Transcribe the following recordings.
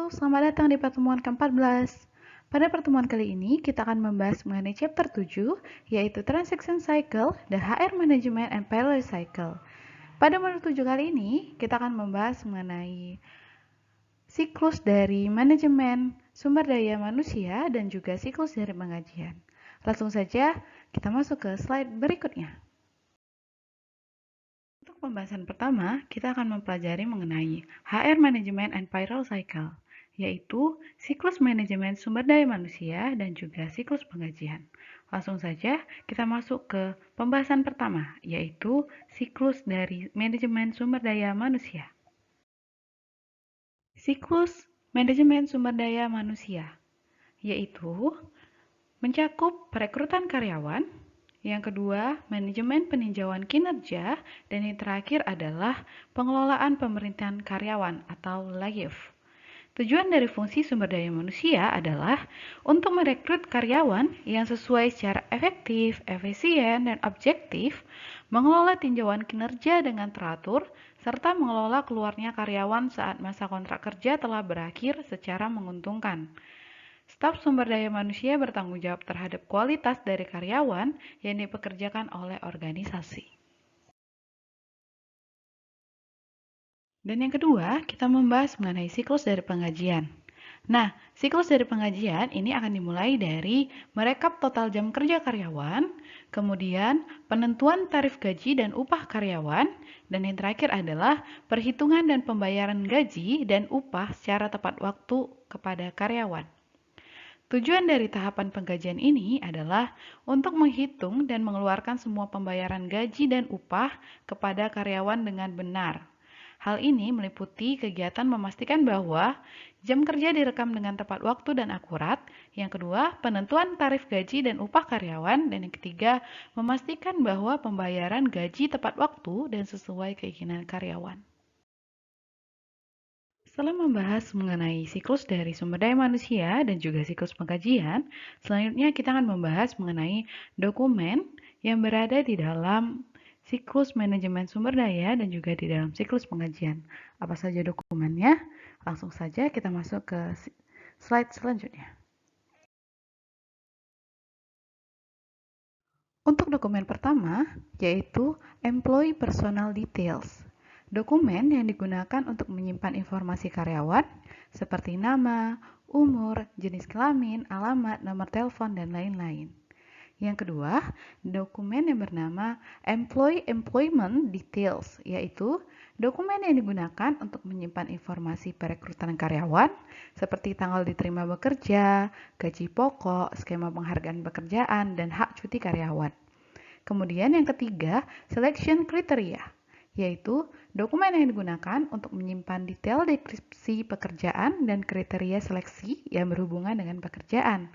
selamat datang di pertemuan ke-14. Pada pertemuan kali ini, kita akan membahas mengenai chapter 7, yaitu Transaction Cycle, the HR Management and Payroll Cycle. Pada modul 7 kali ini, kita akan membahas mengenai siklus dari manajemen sumber daya manusia dan juga siklus dari penggajian. Langsung saja, kita masuk ke slide berikutnya. Untuk pembahasan pertama, kita akan mempelajari mengenai HR Management and Payroll Cycle, yaitu siklus manajemen sumber daya manusia dan juga siklus penggajian. Langsung saja kita masuk ke pembahasan pertama, yaitu siklus dari manajemen sumber daya manusia. Siklus manajemen sumber daya manusia, yaitu mencakup perekrutan karyawan, yang kedua, manajemen peninjauan kinerja, dan yang terakhir adalah pengelolaan pemerintahan karyawan atau layoff. Tujuan dari fungsi sumber daya manusia adalah untuk merekrut karyawan yang sesuai secara efektif, efisien, dan objektif, mengelola tinjauan kinerja dengan teratur, serta mengelola keluarnya karyawan saat masa kontrak kerja telah berakhir secara menguntungkan. Staf sumber daya manusia bertanggung jawab terhadap kualitas dari karyawan yang dipekerjakan oleh organisasi. Dan yang kedua, kita membahas mengenai siklus dari penggajian. Nah, siklus dari penggajian ini akan dimulai dari merekap total jam kerja karyawan, kemudian penentuan tarif gaji dan upah karyawan, dan yang terakhir adalah perhitungan dan pembayaran gaji dan upah secara tepat waktu kepada karyawan. Tujuan dari tahapan penggajian ini adalah untuk menghitung dan mengeluarkan semua pembayaran gaji dan upah kepada karyawan dengan benar. Hal ini meliputi kegiatan memastikan bahwa jam kerja direkam dengan tepat waktu dan akurat. Yang kedua, penentuan tarif gaji dan upah karyawan. Dan yang ketiga, memastikan bahwa pembayaran gaji tepat waktu dan sesuai keinginan karyawan. Setelah membahas mengenai siklus dari sumber daya manusia dan juga siklus penggajian, selanjutnya kita akan membahas mengenai dokumen yang berada di dalam siklus manajemen sumber daya dan juga di dalam siklus penggajian. Apa saja dokumennya? Langsung saja kita masuk ke slide selanjutnya. Untuk dokumen pertama, yaitu Employee Personal Details. Dokumen yang digunakan untuk menyimpan informasi karyawan seperti nama, umur, jenis kelamin, alamat, nomor telepon, dan lain-lain. Yang kedua, dokumen yang bernama Employee Employment Details, yaitu dokumen yang digunakan untuk menyimpan informasi perekrutan karyawan seperti tanggal diterima bekerja, gaji pokok, skema penghargaan pekerjaan, dan hak cuti karyawan. Kemudian yang ketiga, Selection Criteria, yaitu dokumen yang digunakan untuk menyimpan detail deskripsi pekerjaan dan kriteria seleksi yang berhubungan dengan pekerjaan.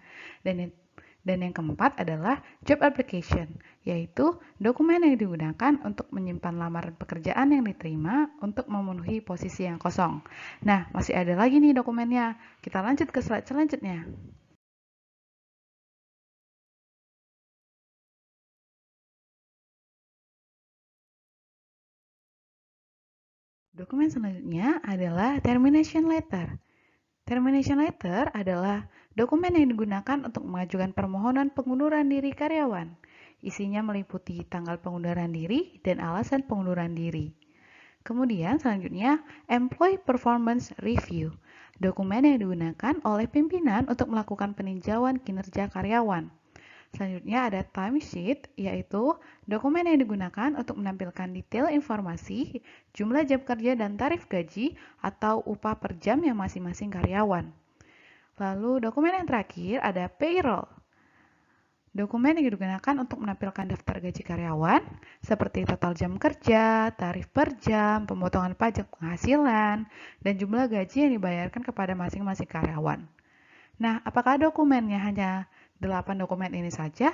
Dan yang keempat adalah Job Application, yaitu dokumen yang digunakan untuk menyimpan lamaran pekerjaan yang diterima untuk memenuhi posisi yang kosong. Nah, masih ada lagi nih dokumennya. Kita lanjut ke slide selanjutnya. Dokumen selanjutnya adalah Termination Letter. Termination Letter adalah dokumen yang digunakan untuk mengajukan permohonan pengunduran diri karyawan. Isinya meliputi tanggal pengunduran diri dan alasan pengunduran diri. Kemudian selanjutnya, Employee Performance Review. Dokumen yang digunakan oleh pimpinan untuk melakukan peninjauan kinerja karyawan. Selanjutnya ada timesheet, yaitu dokumen yang digunakan untuk menampilkan detail informasi, jumlah jam kerja dan tarif gaji atau upah per jam yang masing-masing karyawan. Lalu dokumen yang terakhir ada payroll. Dokumen yang digunakan untuk menampilkan daftar gaji karyawan, seperti total jam kerja, tarif per jam, pemotongan pajak penghasilan, dan jumlah gaji yang dibayarkan kepada masing-masing karyawan. Nah, apakah dokumennya hanya 8 dokumen ini saja?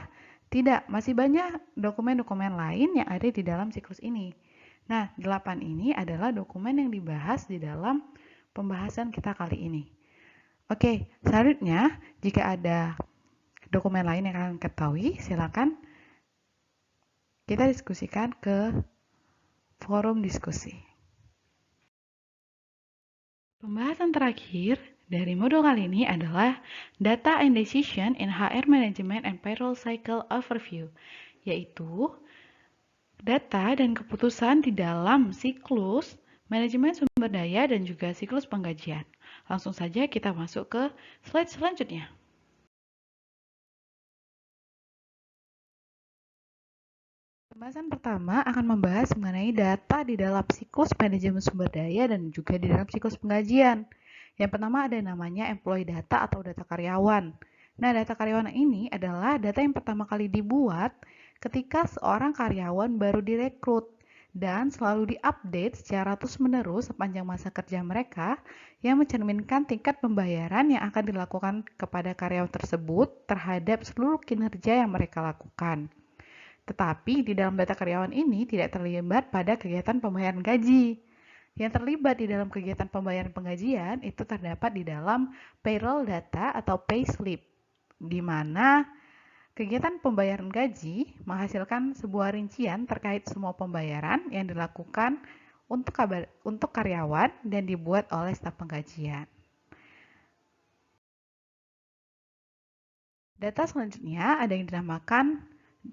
Tidak, masih banyak dokumen-dokumen lain yang ada di dalam siklus ini. Nah, 8 ini adalah dokumen yang dibahas di dalam pembahasan kita kali ini. Oke, selanjutnya jika ada dokumen lain yang kalian ketahui, silakan kita diskusikan ke forum diskusi. Pembahasan terakhir Dari modul kali ini adalah Data and Decision in HR Management and Payroll Cycle Overview, yaitu data dan keputusan di dalam siklus manajemen sumber daya dan juga siklus penggajian. Langsung saja kita masuk ke slide selanjutnya. Pembahasan pertama akan membahas mengenai data di dalam siklus manajemen sumber daya dan juga di dalam siklus penggajian. Yang pertama ada namanya employee data atau data karyawan. Nah, data karyawan ini adalah data yang pertama kali dibuat ketika seorang karyawan baru direkrut dan selalu diupdate secara terus-menerus sepanjang masa kerja mereka yang mencerminkan tingkat pembayaran yang akan dilakukan kepada karyawan tersebut terhadap seluruh kinerja yang mereka lakukan. Tetapi di dalam data karyawan ini tidak terlibat pada kegiatan pembayaran gaji. Yang terlibat di dalam kegiatan pembayaran penggajian itu terdapat di dalam payroll data atau payslip, di mana kegiatan pembayaran gaji menghasilkan sebuah rincian terkait semua pembayaran yang dilakukan untuk karyawan dan dibuat oleh staf penggajian. Data selanjutnya ada yang dinamakan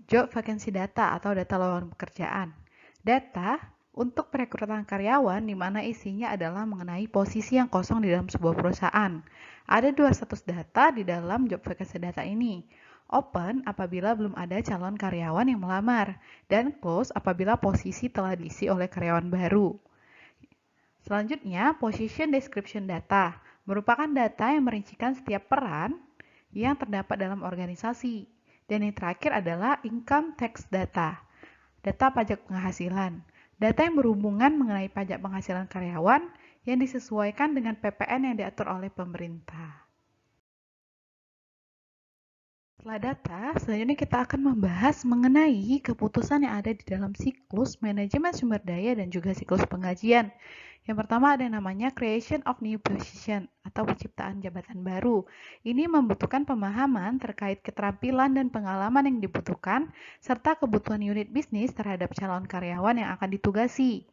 job vacancy data atau data lowongan pekerjaan. Data untuk perekrutan karyawan di mana isinya adalah mengenai posisi yang kosong di dalam sebuah perusahaan. Ada dua status data di dalam job vacancy data ini. Open apabila belum ada calon karyawan yang melamar, dan close apabila posisi telah diisi oleh karyawan baru. Selanjutnya, position description data merupakan data yang merincikan setiap peran yang terdapat dalam organisasi. Dan yang terakhir adalah income tax data, data pajak penghasilan, data yang berhubungan mengenai pajak penghasilan karyawan yang disesuaikan dengan PPN yang diatur oleh pemerintah. Setelah data, selanjutnya kita akan membahas mengenai keputusan yang ada di dalam siklus manajemen sumber daya dan juga siklus penggajian. Yang pertama ada yang namanya creation of new position atau penciptaan jabatan baru. Ini membutuhkan pemahaman terkait keterampilan dan pengalaman yang dibutuhkan serta kebutuhan unit bisnis terhadap calon karyawan yang akan ditugasi.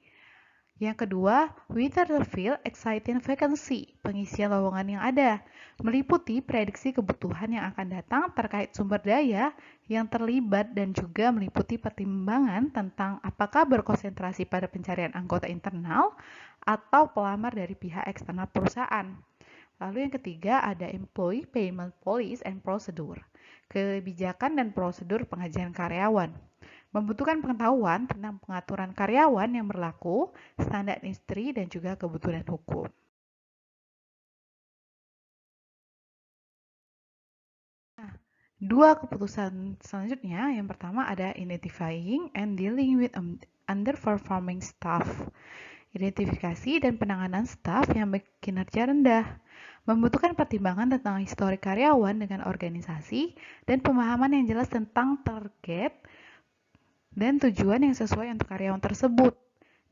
Yang kedua, whether to fill exciting vacancy, pengisian lowongan yang ada, meliputi prediksi kebutuhan yang akan datang terkait sumber daya yang terlibat dan juga meliputi pertimbangan tentang apakah berkonsentrasi pada pencarian anggota internal atau pelamar dari pihak eksternal perusahaan. Lalu yang ketiga ada employee payment policy and procedure, kebijakan dan prosedur pengajian karyawan. Membutuhkan pengetahuan tentang pengaturan karyawan yang berlaku, standar industri, dan juga kebutuhan hukum. Nah, dua keputusan selanjutnya, yang pertama ada identifying and dealing with underperforming staff. Identifikasi dan penanganan staf yang berkinerja rendah. Membutuhkan pertimbangan tentang histori karyawan dengan organisasi dan pemahaman yang jelas tentang target dan tujuan yang sesuai untuk karyawan tersebut.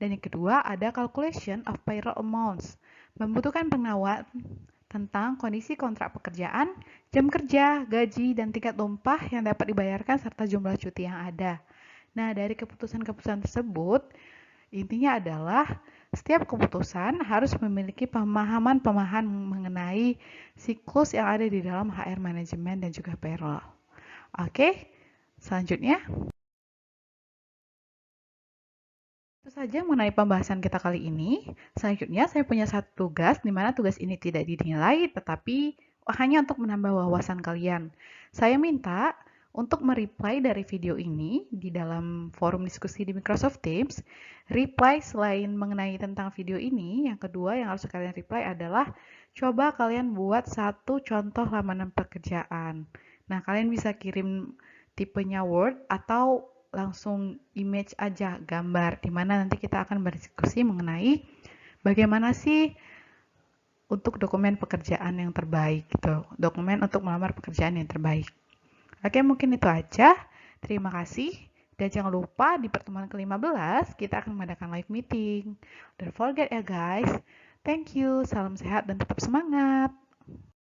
Dan yang kedua, ada calculation of payroll amounts. Membutuhkan pengawasan tentang kondisi kontrak pekerjaan, jam kerja, gaji, dan tingkat tumpah yang dapat dibayarkan serta jumlah cuti yang ada. Nah, dari keputusan-keputusan tersebut, intinya adalah setiap keputusan harus memiliki pemahaman-pemahaman mengenai siklus yang ada di dalam HR manajemen dan juga payroll. Oke, selanjutnya. Itu saja mengenai pembahasan kita kali ini. Selanjutnya saya punya satu tugas, di mana tugas ini tidak dinilai, tetapi hanya untuk menambah wawasan kalian. Saya minta untuk mereply dari video ini di dalam forum diskusi di Microsoft Teams. Reply selain mengenai tentang video ini, yang kedua yang harus kalian reply adalah coba kalian buat satu contoh lamanan pekerjaan. Nah, kalian bisa kirim tipenya Word atau langsung image aja, gambar, di mana nanti kita akan berdiskusi mengenai bagaimana sih untuk dokumen pekerjaan yang terbaik gitu, dokumen untuk melamar pekerjaan yang terbaik. Oke, mungkin itu aja. Terima kasih. Dan jangan lupa di pertemuan ke-15 kita akan mengadakan live meeting. Don't forget ya guys. Thank you, salam sehat dan tetap semangat.